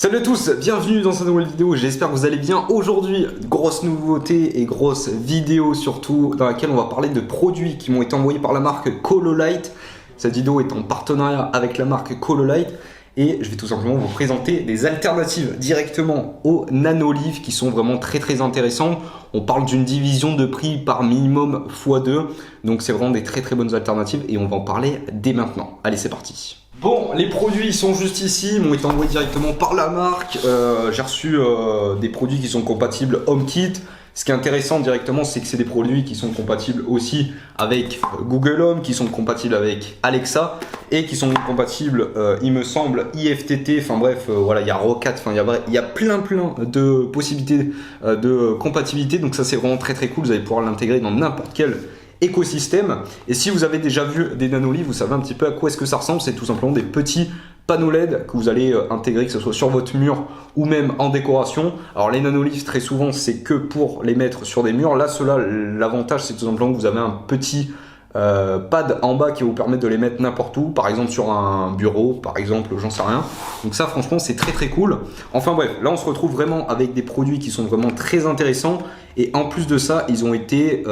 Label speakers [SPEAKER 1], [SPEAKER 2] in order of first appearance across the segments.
[SPEAKER 1] Salut à tous, bienvenue dans cette nouvelle vidéo, j'espère que vous allez bien. Aujourd'hui, grosse nouveauté et grosse vidéo surtout dans laquelle on va parler de produits qui m'ont été envoyés par la marque Cololite. Cette vidéo est en partenariat avec la marque Cololite et je vais tout simplement vous présenter des alternatives directement aux nanolivres qui sont vraiment très intéressants. On parle d'une division de prix par minimum x2, donc c'est vraiment des très bonnes alternatives et on va en parler dès maintenant. Allez, c'est parti. Bon, les produits sont juste ici, ils m'ont été envoyés directement par la marque. J'ai reçu des produits qui sont compatibles HomeKit. Ce qui est intéressant directement, c'est que c'est des produits qui sont compatibles aussi avec Google Home, qui sont compatibles avec Alexa et qui sont compatibles, il me semble, IFTT. Enfin bref, voilà, il y a Rocat, enfin il y a plein de possibilités de compatibilité. Donc ça, c'est vraiment très cool. Vous allez pouvoir l'intégrer dans n'importe quel écosystème. Et si vous avez déjà vu des nanolivres, vous savez un petit peu à quoi est-ce que ça ressemble. C'est tout simplement des petits panneaux LED que vous allez intégrer, que ce soit sur votre mur ou même en décoration. Alors les nanolivres, très souvent, c'est que pour les mettre sur des murs. Là, l'avantage, c'est tout simplement que vous avez un petit pad en bas qui va vous permettre de les mettre n'importe où, par exemple sur un bureau, par exemple, j'en sais rien. Donc ça, franchement, c'est très cool. Enfin bref, là on se retrouve vraiment avec des produits qui sont vraiment très intéressants. Et en plus de ça, ils ont été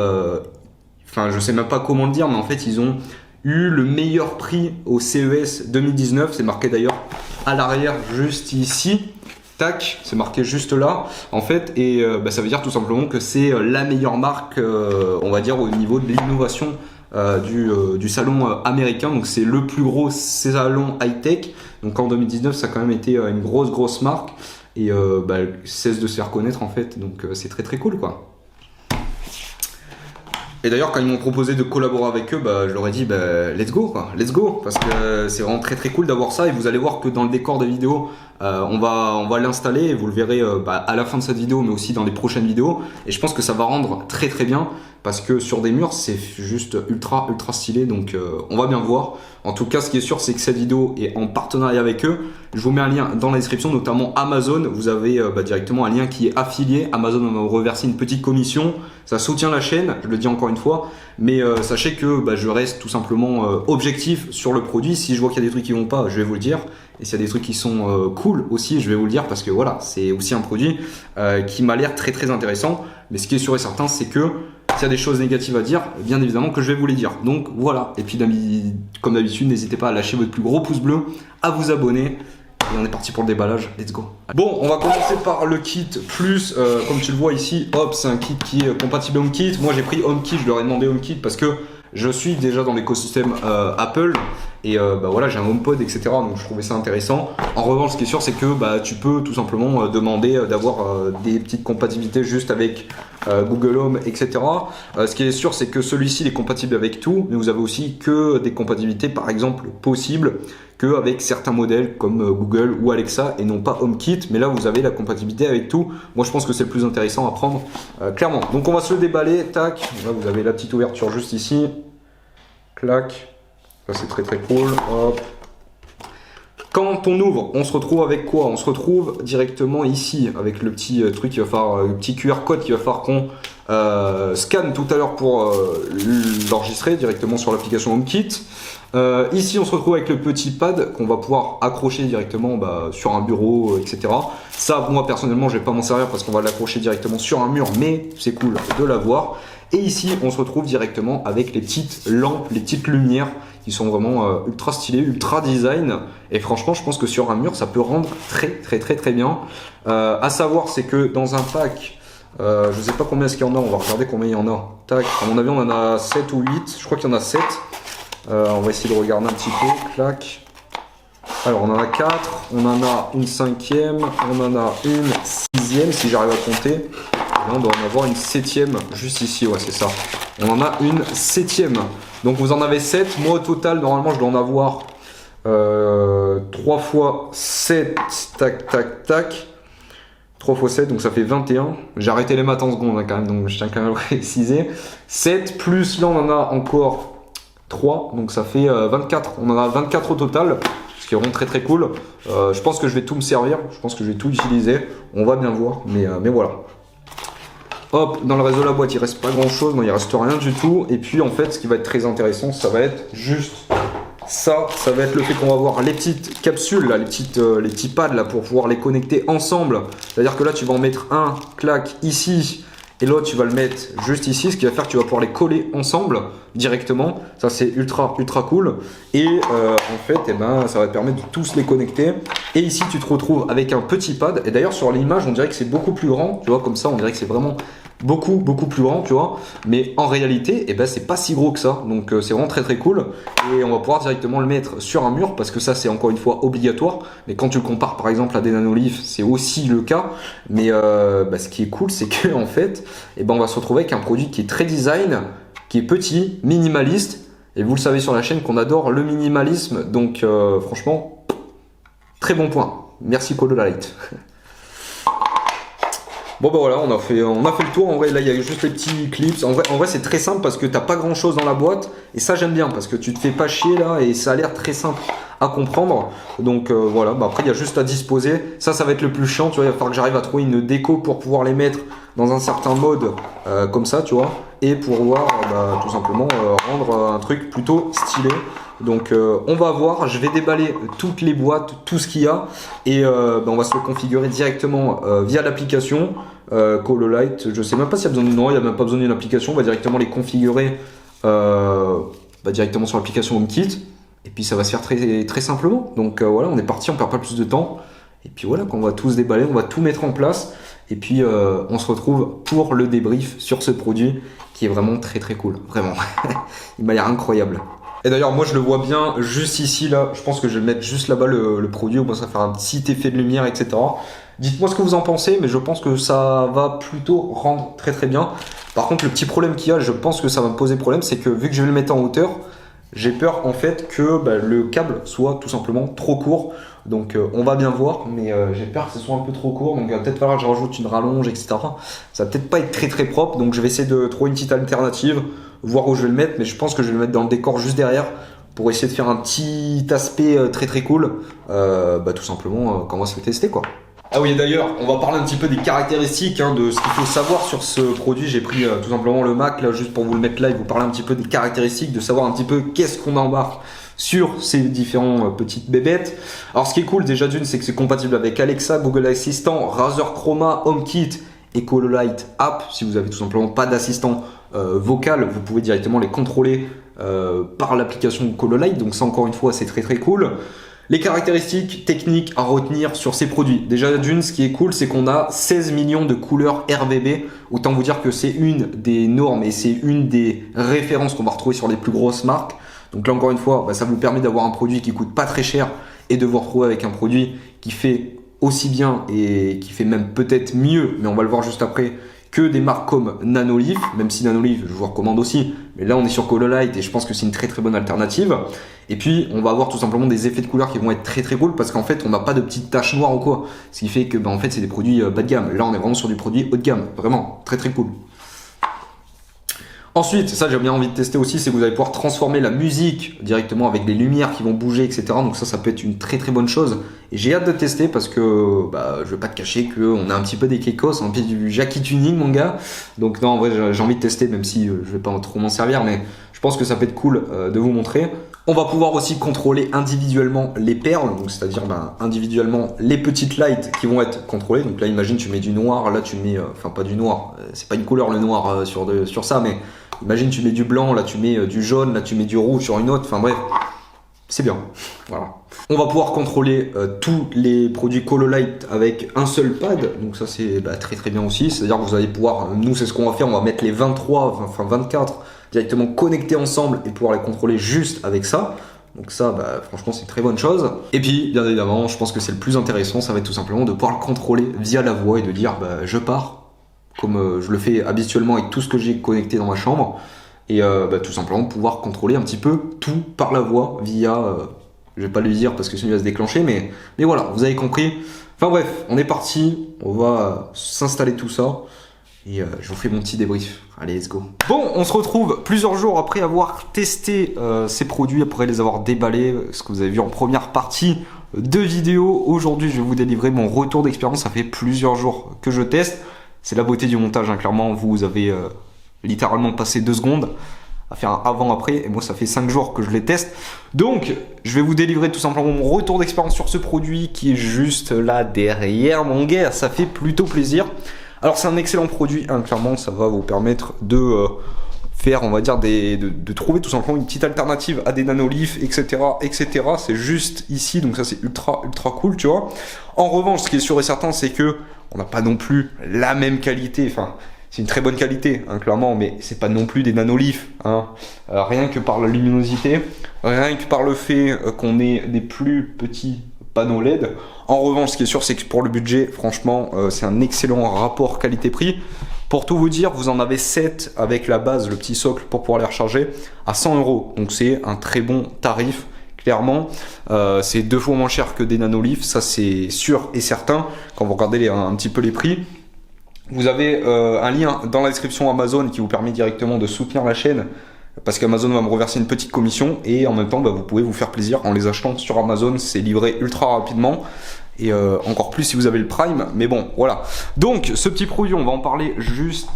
[SPEAKER 1] enfin, je sais même pas comment le dire, mais en fait, ils ont eu le meilleur prix au CES 2019. C'est marqué d'ailleurs à l'arrière, juste ici. Tac, c'est marqué juste là, en fait. Et ça veut dire tout simplement que c'est la meilleure marque, on va dire, au niveau de l'innovation du salon américain. Donc, c'est le plus gros salon high-tech. Donc, en 2019, ça a quand même été une grosse marque. Et cesse de se faire connaître, en fait. Donc, c'est très cool, quoi. Et d'ailleurs, quand ils m'ont proposé de collaborer avec eux, je leur ai dit let's go quoi, let's go, parce que c'est vraiment très cool d'avoir ça. Et vous allez voir que dans le décor de vidéo, on va l'installer et vous le verrez à la fin de cette vidéo, mais aussi dans les prochaines vidéos. Et je pense que ça va rendre très bien, parce que sur des murs, c'est juste ultra stylé. Donc on va bien voir. En tout cas, ce qui est sûr, c'est que cette vidéo est en partenariat avec eux. Je vous mets un lien dans la description, notamment Amazon. Vous avez directement un lien qui est affilié. Amazon va vous reverser une petite commission. Ça soutient la chaîne, je le dis encore une fois. Mais sachez que je reste tout simplement objectif sur le produit. Si je vois qu'il y a des trucs qui vont pas, je vais vous le dire. Et s'il y a des trucs qui sont cool aussi, je vais vous le dire, parce que voilà, c'est aussi un produit qui m'a l'air très intéressant. Mais ce qui est sûr et certain, c'est que s'il y a des choses négatives à dire, bien évidemment que je vais vous les dire. Donc voilà, et puis comme d'habitude, n'hésitez pas à lâcher votre plus gros pouce bleu, à vous abonner. Et on est parti pour le déballage, let's go. Bon, on va commencer par le kit plus, comme tu le vois ici, hop, c'est un kit qui est compatible HomeKit. Moi j'ai pris HomeKit, je leur ai demandé HomeKit parce que je suis déjà dans l'écosystème Apple. Et voilà, j'ai un HomePod, etc. Donc je trouvais ça intéressant. En revanche, ce qui est sûr, c'est que tu peux tout simplement demander d'avoir des petites compatibilités juste avec Google Home, etc. Ce qui est sûr, c'est que celui-ci est compatible avec tout, mais vous avez aussi que des compatibilités, par exemple, possibles qu'avec certains modèles comme Google ou Alexa et non pas HomeKit. Mais là, vous avez la compatibilité avec tout. Moi, je pense que c'est le plus intéressant à prendre, clairement. Donc, on va se le déballer. Tac. Là, vous avez la petite ouverture juste ici. Clac. Ça, c'est très cool. Hop. Quand on ouvre, on se retrouve avec quoi? On se retrouve directement ici avec le petit truc qui va falloir, le petit QR code qu'il va falloir qu'on scanne tout à l'heure pour l'enregistrer directement sur l'application HomeKit. Ici, on se retrouve avec le petit pad qu'on va pouvoir accrocher directement sur un bureau, etc. Ça, moi personnellement, je vais pas m'en servir parce qu'on va l'accrocher directement sur un mur, mais c'est cool de l'avoir. Et ici, on se retrouve directement avec les petites lampes, les petites lumières qui sont vraiment ultra stylées, ultra design. Et franchement, je pense que sur un mur, ça peut rendre très bien. À savoir, c'est que dans un pack, je sais pas combien est-ce qu'il y en a, on va regarder combien il y en a. Tac, à mon avis, on en a 7 ou 8. Je crois qu'il y en a 7. On va essayer de regarder un petit peu. Clac. Alors, on en a 4, on en a une 5e, on en a une 6e, si j'arrive à compter. Et on doit en avoir une 7e juste ici, ouais, c'est ça. On en a une 7e. Donc, vous en avez 7. Moi, au total, normalement, je dois en avoir 3 fois 7. Tac. 3 fois 7, donc ça fait 21. J'ai arrêté les maths en secondes quand même, donc je tiens quand même à préciser. 7 plus, là, on en a encore 3, donc ça fait 24. On en a 24 au total, ce qui est vraiment très cool. Je pense que je vais tout me servir, je pense que je vais tout utiliser. On va bien voir, mais voilà. Hop, dans le reste de la boîte, il reste pas grand chose, non, il reste rien du tout. Et puis en fait, ce qui va être très intéressant, ça va être juste Ça va être le fait qu'on va avoir les petites capsules, là, les petits pads là, pour pouvoir les connecter ensemble. C'est-à-dire que là, tu vas en mettre un, clac, ici, et l'autre, tu vas le mettre juste ici, ce qui va faire que tu vas pouvoir les coller ensemble directement. Ça, c'est ultra cool. Et en fait, eh ben, ça va te permettre de tous les connecter. Et ici, tu te retrouves avec un petit pad. Et d'ailleurs, sur l'image, on dirait que c'est beaucoup plus grand. Tu vois, comme ça, on dirait que c'est vraiment beaucoup plus grand, tu vois. Mais en réalité, eh ben, c'est pas si gros que ça. Donc, c'est vraiment très cool. Et on va pouvoir directement le mettre sur un mur parce que ça, c'est encore une fois obligatoire. Mais quand tu le compares, par exemple, à des nanoliths, c'est aussi le cas. Mais ce qui est cool, c'est que en fait, eh ben, on va se retrouver avec un produit qui est très design, qui est petit, minimaliste. Et vous le savez sur la chaîne qu'on adore le minimalisme. Donc, franchement, très bon point. Merci Cololight. Bon bah voilà, on a fait le tour. En vrai, là il y a juste les petits clips. En vrai c'est très simple parce que t'as pas grand chose dans la boîte. Et ça j'aime bien parce que tu te fais pas chier là et ça a l'air très simple à comprendre. Donc voilà, bah, après il y a juste à disposer. Ça va être le plus chiant, tu vois. Il va falloir que j'arrive à trouver une déco pour pouvoir les mettre dans un certain mode comme ça, tu vois. Et pour pouvoir tout simplement rendre un truc plutôt stylé. Donc on va voir, je vais déballer toutes les boîtes, tout ce qu'il y a et on va se le configurer directement via l'application Cololight. Je sais même pas s'il y a besoin non, il n'y a même pas besoin d'une application, on va directement les configurer directement sur l'application HomeKit et puis ça va se faire très simplement. Donc voilà, on est parti, on perd pas plus de temps et puis voilà, quand on va tout se déballer, on va tout mettre en place et puis on se retrouve pour le débrief sur ce produit qui est vraiment très cool, vraiment. Il m'a l'air incroyable. Et d'ailleurs, moi je le vois bien juste ici, là. Je pense que je vais le mettre juste là-bas le produit. Au moins, ça va faire un petit effet de lumière, etc. Dites-moi ce que vous en pensez, mais je pense que ça va plutôt rendre très bien. Par contre, le petit problème qu'il y a, je pense que ça va me poser problème, c'est que vu que je vais le mettre en hauteur, j'ai peur en fait que le câble soit tout simplement trop court. Donc on va bien voir, mais j'ai peur que ce soit un peu trop court. Donc il va peut-être falloir que je rajoute une rallonge, etc. Ça va peut-être pas être très propre. Donc je vais essayer de trouver une petite alternative, voir où je vais le mettre. Mais je pense que je vais le mettre dans le décor juste derrière pour essayer de faire un petit aspect très cool. Tout simplement quand on va se le tester quoi. Ah oui, d'ailleurs, on va parler un petit peu des caractéristiques de ce qu'il faut savoir sur ce produit. J'ai pris tout simplement le Mac là juste pour vous le mettre là et vous parler un petit peu des caractéristiques, de savoir un petit peu qu'est-ce qu'on embarque sur ces différents petites bébêtes. Alors ce qui est cool déjà d'une, c'est que c'est compatible avec Alexa, Google Assistant, Razer Chroma, HomeKit et Cololight App. Si vous avez tout simplement pas d'assistant vocal, vous pouvez directement les contrôler par l'application Cololight. Donc ça encore une fois, c'est très cool. Les caractéristiques techniques à retenir sur ces produits. Déjà d'une, ce qui est cool, c'est qu'on a 16 millions de couleurs RGB. Autant vous dire que c'est une des normes et c'est une des références qu'on va retrouver sur les plus grosses marques. Donc là encore une fois, ça vous permet d'avoir un produit qui coûte pas très cher et de vous retrouver avec un produit qui fait aussi bien et qui fait même peut-être mieux, mais on va le voir juste après, que des marques comme Nanolith, même si Nanolith je vous recommande aussi, mais là on est sur Cololight et je pense que c'est une très bonne alternative. Et puis on va avoir tout simplement des effets de couleur qui vont être très cool parce qu'en fait on n'a pas de petites taches noires ou quoi, ce qui fait que en fait c'est des produits bas de gamme. Là on est vraiment sur du produit haut de gamme, vraiment très cool. Ensuite, ça j'ai bien envie de tester aussi, c'est que vous allez pouvoir transformer la musique directement avec des lumières qui vont bouger, etc. Donc ça peut être une très bonne chose. Et j'ai hâte de tester parce que je vais pas te cacher qu'on a un petit peu des kekos, un peu du Jackie Tuning mon gars. Donc non, en vrai j'ai envie de tester même si je vais pas trop m'en servir, mais je pense que ça peut être cool de vous montrer. On va pouvoir aussi contrôler individuellement les perles, donc c'est-à-dire individuellement les petites lights qui vont être contrôlées. Donc là imagine tu mets du noir, là tu mets, enfin pas du noir, c'est pas une couleur le noir sur ça, mais imagine tu mets du blanc, là tu mets du jaune, là tu mets du rouge sur une autre, enfin bref, c'est bien. Voilà. On va pouvoir contrôler tous les produits Cololight avec un seul pad, donc ça c'est très bien aussi, c'est-à-dire que vous allez pouvoir, nous c'est ce qu'on va faire, on va mettre les 24 directement connectés ensemble et pouvoir les contrôler juste avec ça. Donc ça, franchement, c'est une très bonne chose. Et puis, bien évidemment, je pense que c'est le plus intéressant, ça va être tout simplement de pouvoir le contrôler via la voix et de dire je pars, comme je le fais habituellement avec tout ce que j'ai connecté dans ma chambre. Et tout simplement pouvoir contrôler un petit peu tout par la voix via, je vais pas le dire parce que sinon il va se déclencher, mais voilà, vous avez compris. Enfin bref, on est parti, on va s'installer tout ça. Et je vous fais mon petit débrief. Allez, let's go. Bon, on se retrouve plusieurs jours après avoir testé ces produits, après les avoir déballés, ce que vous avez vu en première partie de vidéo. Aujourd'hui, je vais vous délivrer mon retour d'expérience. Ça fait plusieurs jours que je teste. C'est la beauté du montage, clairement. Vous avez littéralement passé 2 secondes à faire un avant-après. Et moi, ça fait 5 jours que je les teste. Donc, je vais vous délivrer tout simplement mon retour d'expérience sur ce produit qui est juste là derrière mon gars. Ça fait plutôt plaisir. Alors, c'est un excellent produit. Hein, clairement, ça va vous permettre de faire, on va dire, de trouver tout simplement une petite alternative à des nanoliths, etc., etc. C'est juste ici, donc ça c'est ultra cool, tu vois. En revanche, ce qui est sûr et certain, c'est que on n'a pas non plus la même qualité. Enfin, c'est une très bonne qualité, hein, clairement, mais c'est pas non plus des nanoliths. Hein. Rien que par la luminosité, rien que par le fait qu'on ait des plus petits panneaux LED. En revanche, ce qui est sûr, c'est que pour le budget, franchement, c'est un excellent rapport qualité-prix. Pour tout vous dire, vous en avez 7 avec la base, le petit socle pour pouvoir les recharger à 100 €. Donc c'est un très bon tarif, clairement. C'est 2 fois moins cher que des nanoliths, ça c'est sûr et certain quand vous regardez un petit peu les prix. Vous avez un lien dans la description Amazon qui vous permet directement de soutenir la chaîne parce qu'Amazon va me reverser une petite commission et en même temps vous pouvez vous faire plaisir en les achetant sur Amazon, c'est livré ultra rapidement. Et encore plus si vous avez le Prime, mais bon, voilà. Donc, ce petit produit, on va en parler juste...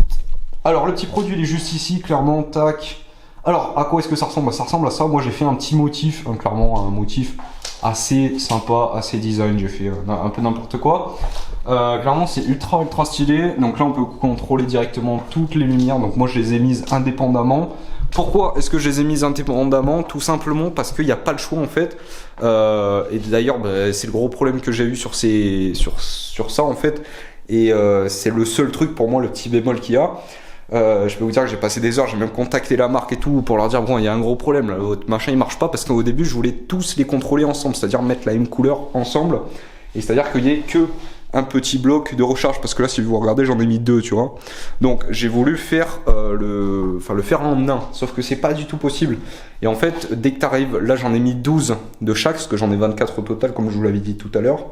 [SPEAKER 1] Alors, le petit produit, il est juste ici, clairement, tac. Alors, à quoi est-ce que ça ressemble? Ça ressemble à ça. Moi, j'ai fait un petit motif, hein, clairement, un motif assez sympa, assez design. J'ai fait un peu n'importe quoi. Clairement, c'est ultra stylé. Donc là, on peut contrôler directement toutes les lumières. Donc moi, je les ai mises indépendamment. Pourquoi est-ce que je les ai mises indépendamment? Tout simplement parce qu'il n'y a pas le choix en fait. Et d'ailleurs, c'est le gros problème que j'ai eu sur ça en fait. Et c'est le seul truc pour moi, le petit bémol qu'il y a. Je peux vous dire que j'ai passé des heures, j'ai même contacté la marque et tout pour leur dire bon, il y a un gros problème là, votre machin il marche pas parce qu'au début je voulais tous les contrôler ensemble, c'est-à-dire mettre la même couleur ensemble. Et c'est-à-dire qu'il n'y ait que un petit bloc de recharge parce que là si vous regardez j'en ai mis 2 tu vois, donc j'ai voulu faire le faire en un, sauf que c'est pas du tout possible. Et en fait dès que tu arrives là j'en ai mis 12 de chaque parce que j'en ai 24 au total comme je vous l'avais dit tout à l'heure,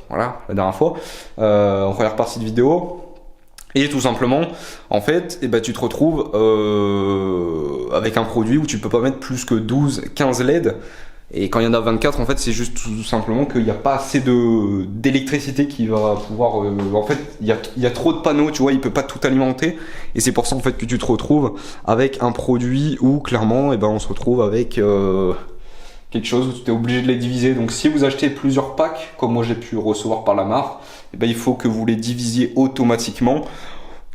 [SPEAKER 1] voilà la dernière fois en première partie de vidéo. Et tout simplement, en fait, tu te retrouves avec un produit où tu peux pas mettre plus que 12-15 LED. Et quand il y en a 24, en fait, c'est juste tout simplement qu'il n'y a pas assez d'électricité qui va pouvoir... en fait, il y a trop de panneaux, tu vois, il peut pas tout alimenter. Et c'est pour ça, en fait, que tu te retrouves avec un produit où, clairement, on se retrouve avec quelque chose où tu es obligé de les diviser. Donc, si vous achetez plusieurs packs, comme moi j'ai pu recevoir par la marque, il faut que vous les divisiez automatiquement.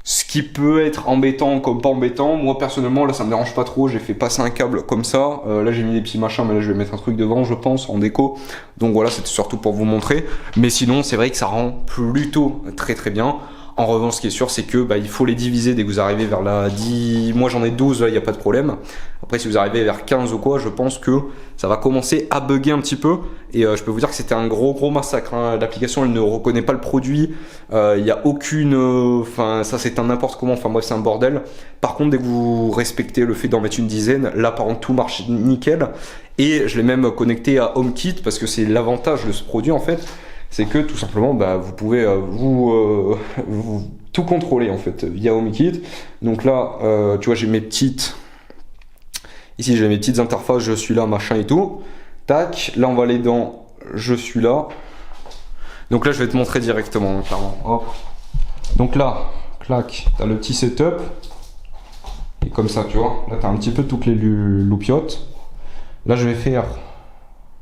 [SPEAKER 1] Ce qui peut être embêtant comme pas embêtant. Moi personnellement là ça me dérange pas trop, j'ai fait passer un câble comme ça, là j'ai mis des petits machins mais là je vais mettre un truc devant je pense en déco, donc voilà c'était surtout pour vous montrer, mais sinon c'est vrai que ça rend plutôt très bien. En revanche ce qui est sûr c'est que il faut les diviser dès que vous arrivez vers la 10, moi j'en ai 12 là il n'y a pas de problème. Après si vous arrivez vers 15 ou quoi je pense que ça va commencer à bugger un petit peu et je peux vous dire que c'était un gros massacre hein. L'application elle ne reconnaît pas le produit, il n'y a aucune, ça c'est un n'importe comment, bref c'est un bordel. Par contre dès que vous respectez le fait d'en mettre une dizaine, là par contre tout marche nickel et je l'ai même connecté à HomeKit parce que c'est l'avantage de ce produit en fait. C'est que tout simplement vous pouvez vous tout contrôler en fait via HomeKit. Donc là tu vois j'ai mes petites ici j'ai mes petites interfaces, je suis là machin et tout, tac, là on va aller dans je suis là, donc là je vais te montrer directement clairement. Hop. Donc là clac, t'as le petit setup et comme ça tu vois là t'as un petit peu toutes les loupiottes. Là je vais faire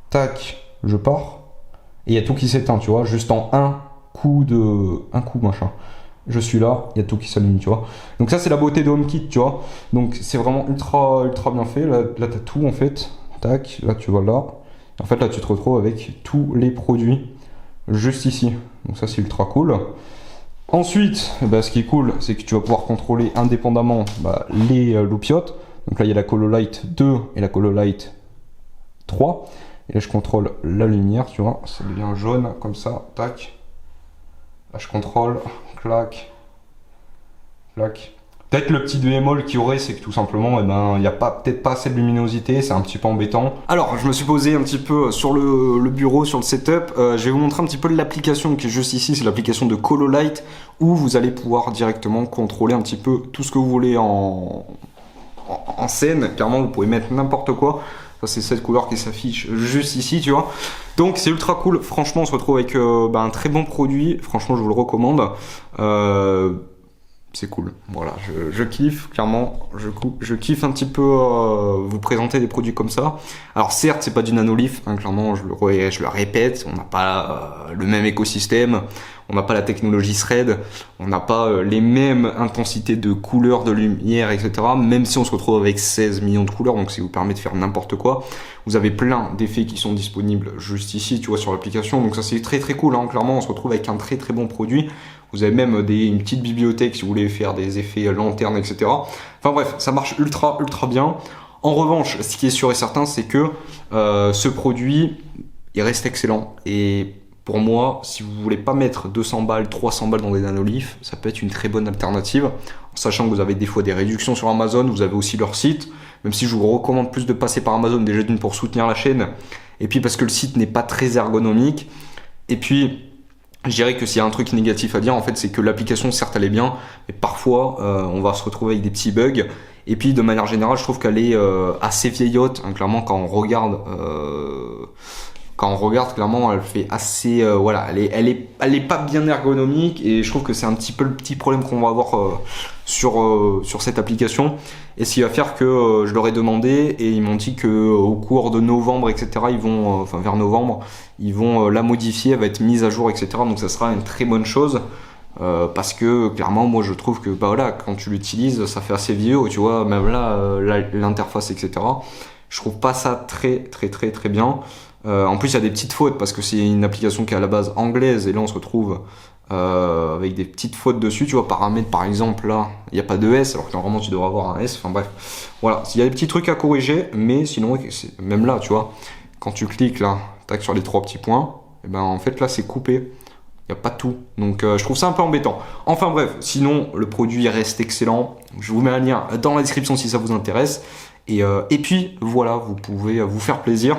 [SPEAKER 1] tac, je pars. Et il y a tout qui s'éteint, tu vois, juste en un coup machin. Je suis là, il y a tout qui s'allume, tu vois. Donc ça c'est la beauté de HomeKit, tu vois. Donc c'est vraiment ultra bien fait. Là t'as tout en fait. Tac, là tu vois là. En fait là tu te retrouves avec tous les produits juste ici. Donc ça c'est ultra cool. Ensuite, ce qui est cool, c'est que tu vas pouvoir contrôler indépendamment les loupiottes. Donc là il y a la Cololight 2 et la Cololight 3. Et là je contrôle la lumière, tu vois, ça devient jaune comme ça, tac. Là je contrôle, clac, clac. Peut-être le petit bémol qu'il y aurait, c'est que tout simplement, il n'y a peut-être pas assez de luminosité, c'est un petit peu embêtant. Alors je me suis posé un petit peu sur le bureau, sur le setup. Je vais vous montrer un petit peu l'application qui est juste ici, c'est l'application de Cololight où vous allez pouvoir directement contrôler un petit peu tout ce que vous voulez en scène. Clairement vous pouvez mettre n'importe quoi. Ça c'est cette couleur qui s'affiche juste ici, tu vois. Donc c'est ultra cool. Franchement, on se retrouve avec un très bon produit. Franchement, je vous le recommande. c'est cool. Voilà, je kiffe, clairement. Je kiffe un petit peu vous présenter des produits comme ça. Alors certes, c'est pas du nanolith, hein, clairement, je le répète, on n'a pas le même écosystème, on n'a pas la technologie Thread, on n'a pas les mêmes intensités de couleurs, de lumière, etc. Même si on se retrouve avec 16 millions de couleurs, donc ça vous permet de faire n'importe quoi. Vous avez plein d'effets qui sont disponibles juste ici, tu vois, sur l'application. Donc ça, c'est très très cool, hein. Clairement, on se retrouve avec un très très bon produit. Vous avez même une petite bibliothèque si vous voulez faire des effets lanterne, etc. Enfin bref, ça marche ultra bien. En revanche, ce qui est sûr et certain, c'est que ce produit, il reste excellent. Et pour moi, si vous voulez pas mettre 200 balles, 300 balles dans des nanoliths, ça peut être une très bonne alternative. En sachant que vous avez des fois des réductions sur Amazon, vous avez aussi leur site. Même si je vous recommande plus de passer par Amazon, déjà d'une pour soutenir la chaîne. Et puis parce que le site n'est pas très ergonomique. Et puis, je dirais que s'il y a un truc négatif à dire, en fait, c'est que l'application, certes, elle est bien, mais parfois, on va se retrouver avec des petits bugs. Et puis, de manière générale, je trouve qu'elle est assez vieillotte. Hein, clairement, quand on regarde, clairement, elle fait assez, voilà, elle est pas bien ergonomique. Et je trouve que c'est un petit peu le petit problème qu'on va avoir sur cette application. Et ce qui va faire que je leur ai demandé et ils m'ont dit que au cours de novembre, etc., ils vont, enfin vers novembre, ils vont la modifier, elle va être mise à jour, etc. Donc ça sera une très bonne chose parce que clairement, moi je trouve que bah voilà, quand tu l'utilises, ça fait assez vieux, tu vois, même là, l'interface, etc. Je trouve pas ça très bien. En plus, il y a des petites fautes parce que c'est une application qui est à la base anglaise et là on se retrouve avec des petites fautes dessus, tu vois, paramètres par exemple, là, il n'y a pas de S, alors que normalement tu devrais avoir un S, enfin bref. Voilà, il y a des petits trucs à corriger, mais sinon, même là, tu vois, quand tu cliques là, tac sur les 3 petits points, et ben en fait là c'est coupé, il n'y a pas tout. Donc je trouve ça un peu embêtant. Enfin bref, sinon le produit reste excellent. Je vous mets un lien dans la description si ça vous intéresse. Et puis voilà, vous pouvez vous faire plaisir.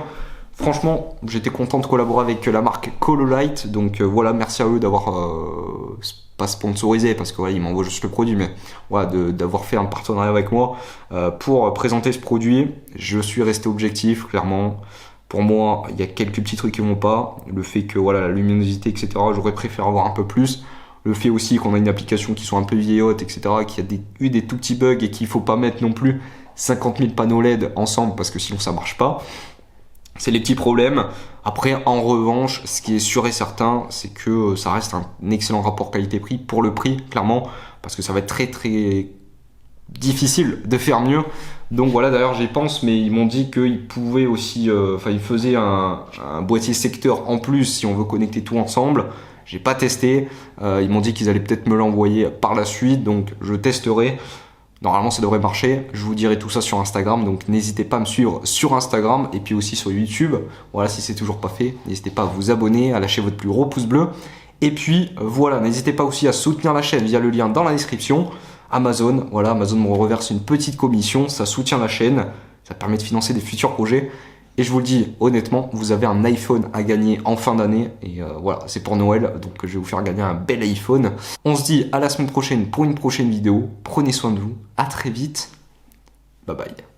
[SPEAKER 1] Franchement, j'étais content de collaborer avec la marque Cololight, donc voilà, merci à eux d'avoir pas sponsorisé parce que voilà, ils m'envoient juste le produit, mais voilà, d'avoir fait un partenariat avec moi pour présenter ce produit. Je suis resté objectif, clairement. Pour moi, il y a quelques petits trucs qui vont pas. Le fait que voilà, la luminosité, etc. J'aurais préféré avoir un peu plus. Le fait aussi qu'on a une application qui soit un peu vieillotte, etc. Qui a eu des tout petits bugs et qu'il faut pas mettre non plus 50 000 panneaux LED ensemble parce que sinon ça marche pas. C'est les petits problèmes. Après, en revanche, ce qui est sûr et certain, c'est que ça reste un excellent rapport qualité-prix pour le prix, clairement, parce que ça va être très difficile de faire mieux. Donc voilà, d'ailleurs j'y pense, mais ils m'ont dit qu'ils pouvaient aussi, ils faisaient un boîtier secteur en plus si on veut connecter tout ensemble. J'ai pas testé. Ils m'ont dit qu'ils allaient peut-être me l'envoyer par la suite, donc je testerai. Normalement, ça devrait marcher. Je vous dirai tout ça sur Instagram. Donc, n'hésitez pas à me suivre sur Instagram et puis aussi sur YouTube. Voilà, si c'est toujours pas fait, n'hésitez pas à vous abonner, à lâcher votre plus gros pouce bleu. Et puis, voilà, n'hésitez pas aussi à soutenir la chaîne via le lien dans la description. Amazon, voilà, Amazon me reverse une petite commission. Ça soutient la chaîne. Ça permet de financer des futurs projets. Et je vous le dis honnêtement, vous avez un iPhone à gagner en fin d'année. Et voilà, c'est pour Noël, donc je vais vous faire gagner un bel iPhone. On se dit à la semaine prochaine pour une prochaine vidéo. Prenez soin de vous, à très vite. Bye bye.